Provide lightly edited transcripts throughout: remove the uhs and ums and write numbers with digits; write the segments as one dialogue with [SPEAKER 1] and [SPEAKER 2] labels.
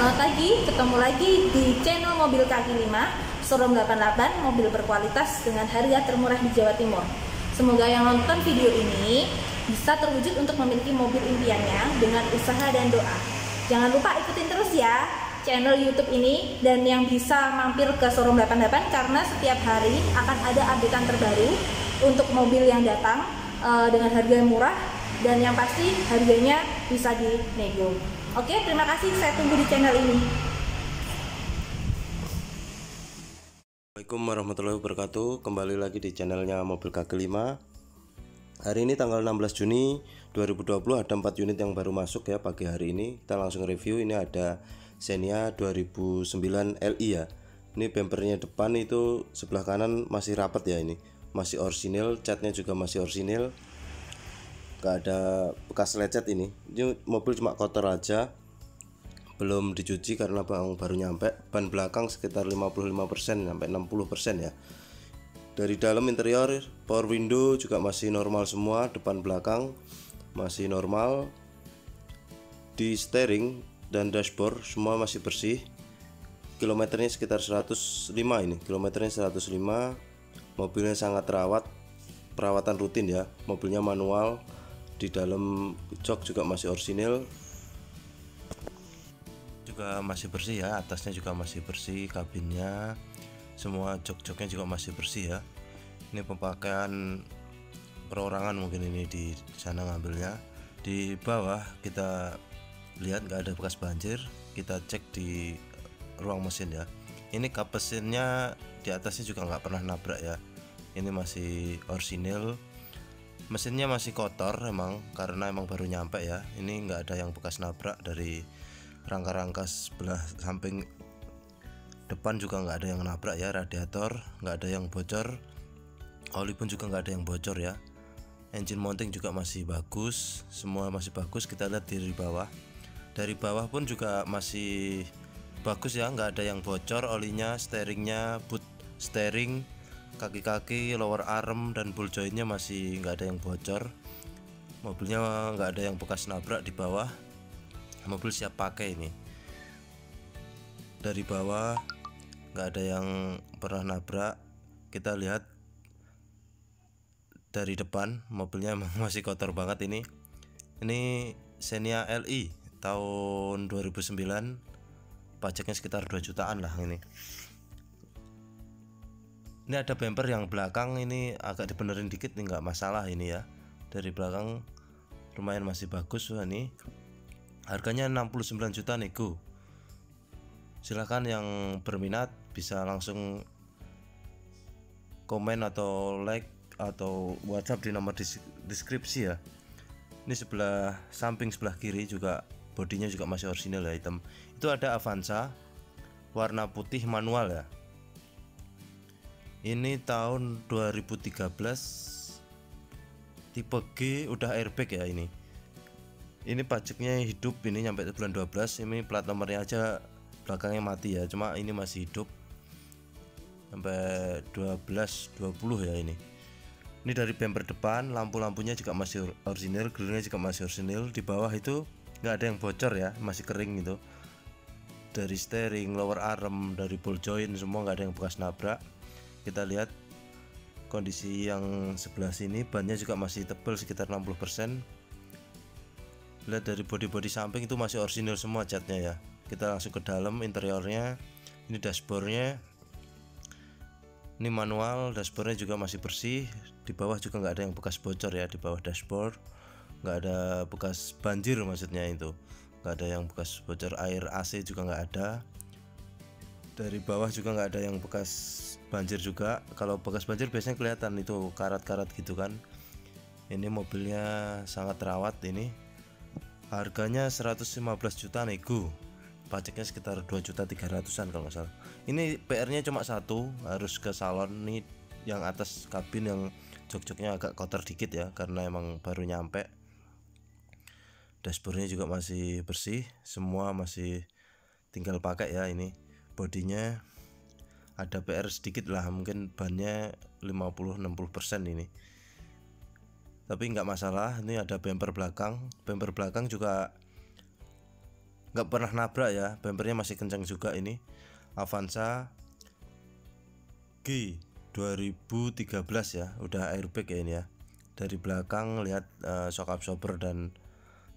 [SPEAKER 1] Selamat pagi, ketemu lagi di channel Mobil Kaki 5 Showroom 88, mobil berkualitas dengan harga termurah di Jawa Timur. Semoga yang nonton video ini bisa terwujud untuk memiliki mobil impiannya dengan usaha dan doa. Jangan lupa ikutin terus ya channel YouTube ini, dan yang bisa mampir ke Showroom 88 karena setiap hari akan ada updatean terbaru untuk mobil yang datang dengan harga yang murah, dan yang pasti harganya bisa dinego. Oke, terima kasih, saya tunggu di channel ini.
[SPEAKER 2] Assalamualaikum warahmatullahi wabarakatuh. Kembali lagi di channelnya Mobil Kaki 5. Hari ini tanggal 16 Juni 2020 ada 4 unit yang baru masuk ya pagi hari ini. Kita langsung review. Ini ada Xenia 2009 Li ya. Ini bempernya depan itu sebelah kanan masih rapat ya, ini masih orisinil, catnya juga masih orisinil. Gak ada bekas lecet ini mobil cuma kotor aja, belum dicuci karena baru nyampe. Ban belakang sekitar 55% sampai 60% ya. Dari dalam interior, power window juga masih normal semua, depan belakang masih normal. Di steering dan dashboard semua masih bersih. Kilometernya sekitar 105 ini, kilometernya 105. Mobilnya sangat terawat, perawatan rutin ya. Mobilnya manual. Di dalam jok juga masih orisinil, juga masih bersih ya. Atasnya juga masih bersih, kabinnya semua jok-joknya juga masih bersih ya. Ini pemakaian perorangan mungkin ini di sana ngambilnya. Di bawah kita lihat nggak ada bekas banjir. Kita cek di ruang mesin ya. Ini kap mesinnya di atasnya juga nggak pernah nabrak ya. Ini masih orisinil. Mesinnya masih kotor emang karena emang baru nyampe ya. Ini nggak ada yang bekas nabrak. Dari rangka-rangka sebelah samping depan juga nggak ada yang nabrak ya. Radiator nggak ada yang bocor, oli pun juga nggak ada yang bocor ya. Engine mounting juga masih bagus, semua masih bagus. Kita lihat dari bawah, dari bawah pun juga masih bagus ya, nggak ada yang bocor. Olinya, steeringnya, boot steering, kaki-kaki, lower arm dan ball jointnya masih nggak ada yang bocor. Mobilnya nggak ada yang bekas nabrak di bawah. Mobil siap pakai ini. Dari bawah nggak ada yang pernah nabrak. Kita lihat dari depan, mobilnya masih kotor banget ini. Ini Xenia Li tahun 2009. Pajaknya sekitar 2 jutaan lah ini. Ini ada bumper yang belakang ini agak dibenerin dikit nih, nggak masalah ini ya. Dari belakang lumayan masih bagus. Wah, ini harganya 69 juta nego. Silahkan yang berminat bisa langsung komen atau like atau WhatsApp di nomor deskripsi ya. Ini sebelah samping sebelah kiri juga bodinya juga masih orisinal ya, hitam. Itu ada Avanza warna putih manual ya. Ini tahun 2013, tipe G, udah airbag ya ini. Ini pajaknya hidup, ini nyampe bulan 12. Ini plat nomornya aja belakangnya mati ya, cuma ini masih hidup sampai 12-20 ya ini. Ini dari bumper depan, lampu-lampunya juga masih orisinil, grillnya juga masih orisinil. Di bawah itu nggak ada yang bocor ya, masih kering gitu. Dari steering, lower arm, dari ball joint semua nggak ada yang bekas nabrak. Kita lihat kondisi yang sebelah sini, bannya juga masih tebal sekitar 60%. Lihat dari bodi-bodi samping itu masih orisinil semua catnya ya. Kita langsung ke dalam interiornya. Ini dashboardnya, ini manual, dashboardnya juga masih bersih. Di bawah juga nggak ada yang bekas bocor ya. Di bawah dashboard nggak ada bekas banjir, maksudnya itu nggak ada yang bekas bocor. Air AC juga nggak ada. Dari bawah juga nggak ada yang bekas banjir juga. Kalau bekas banjir biasanya kelihatan itu karat-karat gitu kan. Ini mobilnya sangat terawat ini. Harganya 115 juta nego. Pajaknya sekitar 2.300.000 kalau nggak salah. Ini PR-nya cuma satu, harus ke salon. Nih yang atas kabin yang jok-joknya agak kotor dikit ya, karena emang baru nyampe. Dashboardnya juga masih bersih, semua masih tinggal pakai ya. Ini bodinya ada PR sedikit lah, mungkin bannya 50-60% ini, tapi nggak masalah. Ini ada bumper belakang juga nggak pernah nabrak ya, bempernya masih kencang juga. Ini Avanza G 2013 ya, udah airbag ya ini ya. Dari belakang lihat shock absorber dan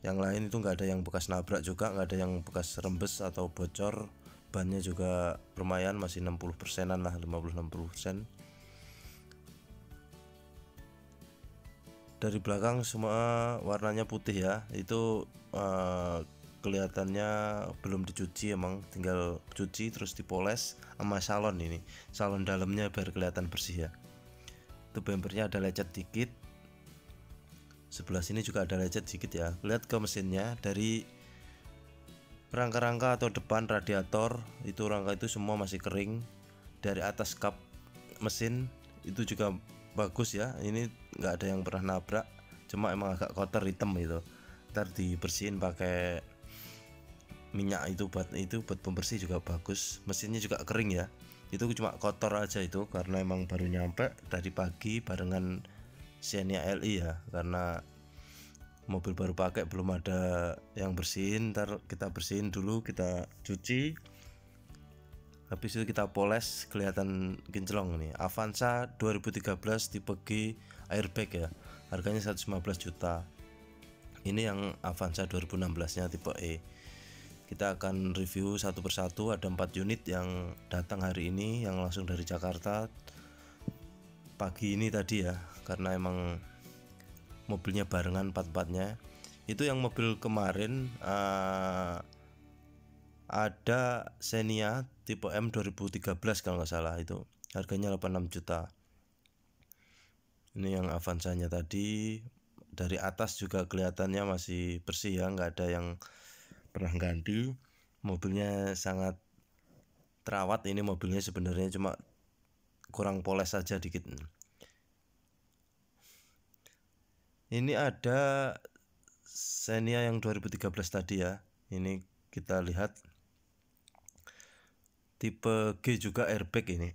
[SPEAKER 2] yang lain itu nggak ada yang bekas nabrak juga, nggak ada yang bekas rembes atau bocor. Bannya juga lumayan, masih 60%an lah, 50-60%. Dari belakang semua warnanya putih ya, itu kelihatannya belum dicuci, emang tinggal cuci terus dipoles sama salon. Ini salon dalamnya biar kelihatan bersih ya. Itu bempernya ada lecet dikit, sebelah sini juga ada lecet dikit ya. Lihat ke mesinnya, dari rangka-rangka atau depan radiator itu, rangka itu semua masih kering. Dari atas kap mesin itu juga bagus ya, ini nggak ada yang pernah nabrak, cuma emang agak kotor hitam itu. Ntar dibersihin pakai minyak itu buat pembersih juga bagus. Mesinnya juga kering ya, itu cuma kotor aja itu karena emang baru nyampe dari pagi barengan Xenia LI ya, karena mobil baru pakai belum ada yang bersihin. Ntar kita bersihin dulu, kita cuci, habis itu kita poles kelihatan kinclong. Nih Avanza 2013 tipe G airbag ya, harganya 115 juta. Ini yang Avanza 2016 nya tipe E. Kita akan review satu persatu. Ada 4 unit yang datang hari ini, yang langsung dari Jakarta pagi ini tadi ya, karena emang mobilnya barengan 4-4-nya. Itu yang mobil kemarin ada Xenia tipe M 2013 kalau nggak salah, itu harganya 86 juta. Ini yang Avanzanya tadi, dari atas juga kelihatannya masih bersih ya, nggak ada yang pernah ganti. Mobilnya sangat terawat, ini mobilnya sebenarnya cuma kurang poles saja dikit. Ini ada Xenia yang 2013 tadi ya, ini kita lihat tipe G juga airbag ini.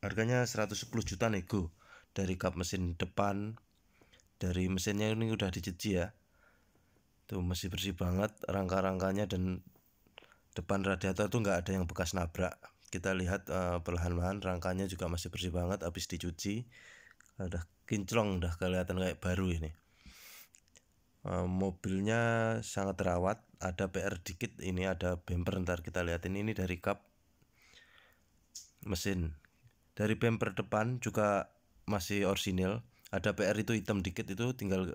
[SPEAKER 2] Harganya 110 juta nego. Dari kap mesin depan, dari mesinnya ini udah dicuci ya, tuh masih bersih banget. Rangka-rangkanya dan depan radiator tuh nggak ada yang bekas nabrak. Kita lihat perlahan-lahan, rangkanya juga masih bersih banget, habis dicuci. Udah kinclong, udah kelihatan kayak baru ini. Mobilnya sangat terawat, ada PR dikit, ini ada bumper, ntar kita lihatin. Ini dari kap mesin, dari bumper depan juga masih orisinil. Ada PR itu hitam dikit, itu tinggal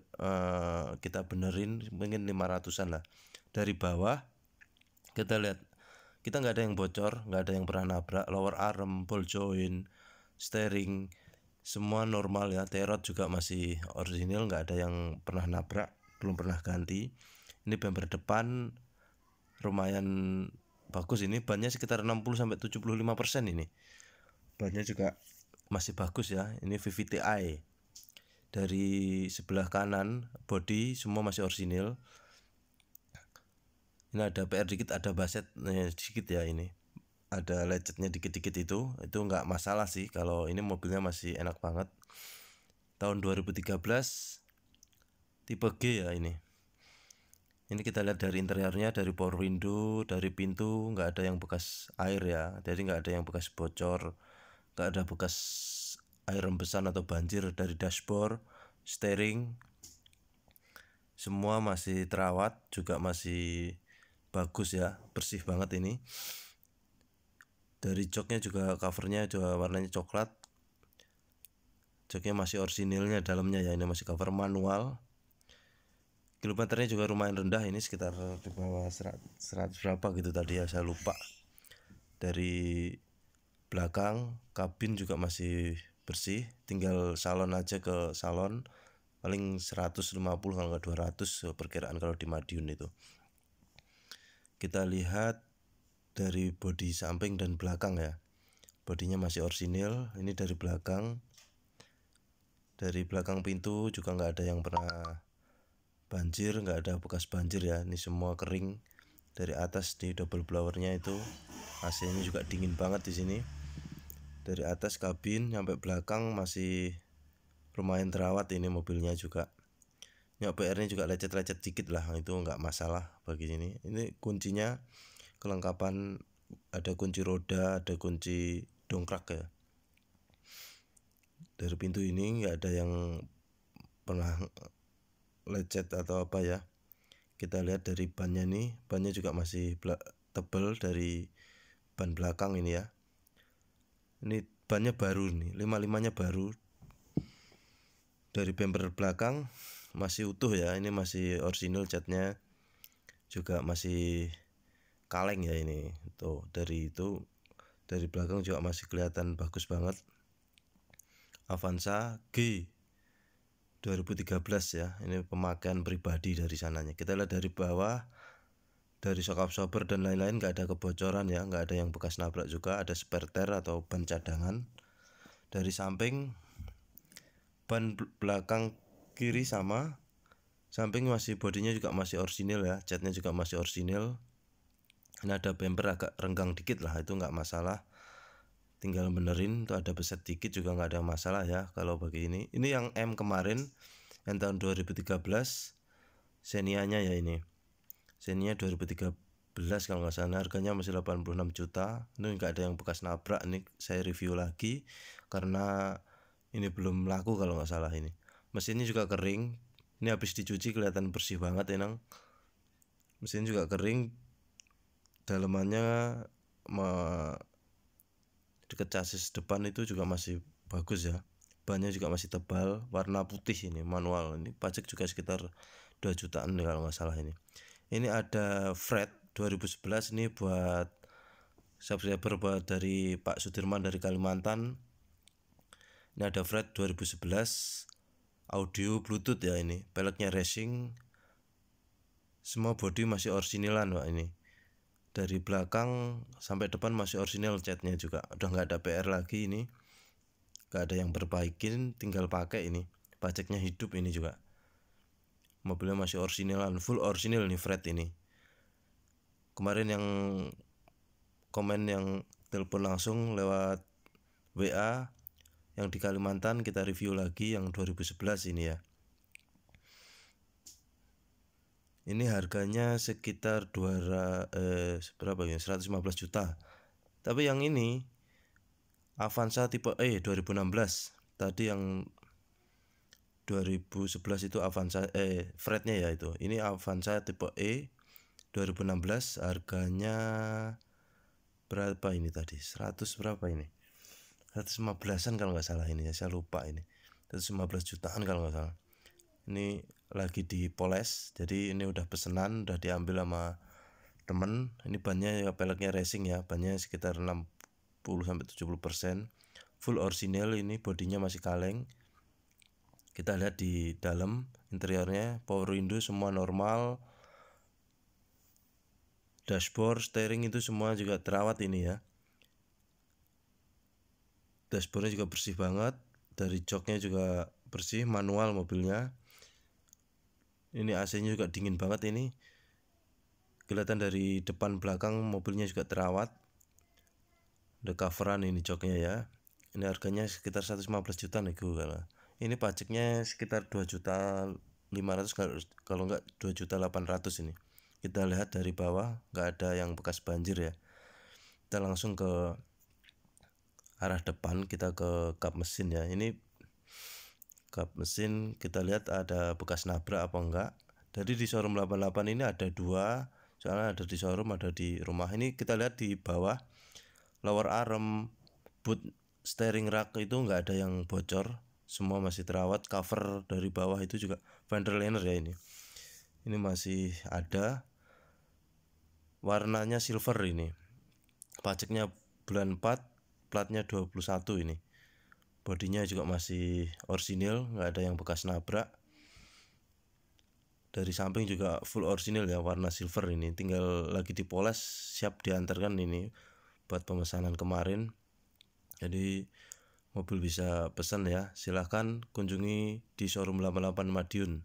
[SPEAKER 2] kita benerin, mungkin 500-an lah. Dari bawah kita lihat, kita nggak ada yang bocor, nggak ada yang pernah nabrak. Lower arm, ball joint, steering semua normal ya. T-rod juga masih orisinil, nggak ada yang pernah nabrak, belum pernah ganti. Ini bumper depan lumayan bagus, ini bannya sekitar 60-75% ini. Bannya juga masih bagus ya, ini VVTi. Dari sebelah kanan body semua masih orisinil. Ini ada PR dikit, ada baset sedikit ya, ini ada lecetnya dikit-dikit, itu nggak masalah sih. Kalau ini mobilnya masih enak banget. Tahun 2013 tipe G ya ini. Ini kita lihat dari interiornya, dari power window, dari pintu nggak ada yang bekas air ya, jadi nggak ada yang bekas bocor, nggak ada bekas air rembesan atau banjir. Dari dashboard, steering semua masih terawat, juga masih bagus ya, bersih banget ini. Dari joknya juga, covernya juga warnanya coklat, joknya masih orisinilnya dalamnya ya, ini masih cover manual. Kilometernya juga lumayan rendah, ini sekitar di bawah 100 berapa gitu tadi ya, saya lupa. Dari belakang kabin juga masih bersih, tinggal salon aja, ke salon paling 150 kalau nggak 200 perkiraan kalau di Madiun itu. Kita lihat dari bodi samping dan belakang ya, bodinya masih orisinil. Ini dari belakang, dari belakang pintu juga nggak ada yang pernah banjir, nggak ada bekas banjir ya, ini semua kering. Dari atas di double blowernya itu AC-nya juga dingin banget di sini. Dari atas kabin sampai belakang masih lumayan terawat ini mobilnya juga. Ya PR-nya juga lecet-lecet dikit lah, itu nggak masalah bagi ini kuncinya kelengkapan, ada kunci roda, ada kunci dongkrak ya. Dari pintu ini nggak ada yang pernah lecet atau apa ya. Kita lihat dari bannya nih, bannya juga masih tebal dari ban belakang ini ya. Ini bannya baru nih, 55-nya baru. Dari bumper belakang masih utuh ya, ini masih original, catnya juga masih kaleng ya ini. Tuh, dari belakang juga masih kelihatan bagus banget. Avanza G 2013 ya, ini pemakaian pribadi dari sananya. Kita lihat dari bawah, dari shock absorber dan lain-lain nggak ada kebocoran ya, nggak ada yang bekas nabrak juga. Ada spare tire atau ban cadangan. Dari samping, ban belakang kiri sama, samping masih bodinya juga masih orisinil ya, catnya juga masih orisinil. Ini ada bumper agak renggang dikit lah, itu nggak masalah, tinggal benerin. Itu ada beset dikit juga nggak ada masalah ya kalau bagi ini. Ini yang M kemarin, yang tahun 2013, Xenia-nya ya ini. Xenia 2013 kalau nggak salah, harganya masih 86 juta. Ini nggak ada yang bekas nabrak. Ini saya review lagi karena ini belum laku kalau nggak salah. Ini mesinnya juga kering, ini habis dicuci kelihatan bersih banget enang. Mesin juga kering, dalemannya dekat chassis depan itu juga masih bagus ya. Bannya juga masih tebal, warna putih, ini manual. Ini pajak juga sekitar 2 jutaan nih kalau nggak salah ini. Ini ada Fred 2011, ini buat subscriber buat dari Pak Sudirman dari Kalimantan. Ini ada Fred 2011, audio Bluetooth ya ini, peleknya racing, semua bodi masih orsinilan Pak ini. Dari belakang sampai depan masih orisinil, catnya juga udah nggak ada PR lagi ini, nggak ada yang perbaikin, tinggal pakai ini. Pajaknya hidup ini juga, mobilnya masih orsinilan, full orisinil nih Fred ini. Kemarin yang komen yang telepon langsung lewat WA yang di Kalimantan, kita review lagi yang 2011 ini ya. Ini harganya sekitar berapa ya, 115 juta. Tapi yang ini Avanza tipe E 2016. Tadi yang 2011 itu Avanza Frednya ya itu. Ini Avanza tipe E 2016, harganya berapa ini tadi? 100 berapa ini? 115-an kalau nggak salah ini ya, saya lupa ini. 115 jutaan kalau nggak salah. Ini lagi dipoles, jadi ini udah pesenan, udah diambil sama temen. Ini bannya ya, peleknya racing ya, bannya sekitar 60-70%. Full original, ini bodinya masih kaleng. Kita lihat di dalam interiornya, power window semua normal, dashboard, steering itu semua juga terawat ini ya. Dashboardnya juga bersih banget, dari joknya juga bersih, manual mobilnya. Ini AC-nya juga dingin banget ini. Kelihatan dari depan belakang mobilnya juga terawat. Ada coveran ini joknya ya. Ini harganya sekitar 115 juta nego kalau. Ini pajaknya sekitar 2.500.000 kalau enggak 2.800.000 ini. Kita lihat dari bawah nggak ada yang bekas banjir ya. Kita langsung ke arah depan, kita ke kap mesin ya. Ini kap mesin, kita lihat ada bekas nabrak apa enggak. Jadi di showroom 88 ini ada dua, soalnya ada di showroom, ada di rumah. Ini kita lihat di bawah, lower arm, boot, steering rack itu nggak ada yang bocor, semua masih terawat. Cover dari bawah itu juga fender liner ya ini masih ada, warnanya silver ini. Pajaknya bulan 4, platnya 21 ini. Bodinya juga masih orisinil, nggak ada yang bekas nabrak. Dari samping juga full orisinil ya, warna silver ini. Tinggal lagi dipoles, siap diantarkan ini buat pemesanan kemarin. Jadi mobil bisa pesan ya, silahkan kunjungi di showroom 88 Madiun.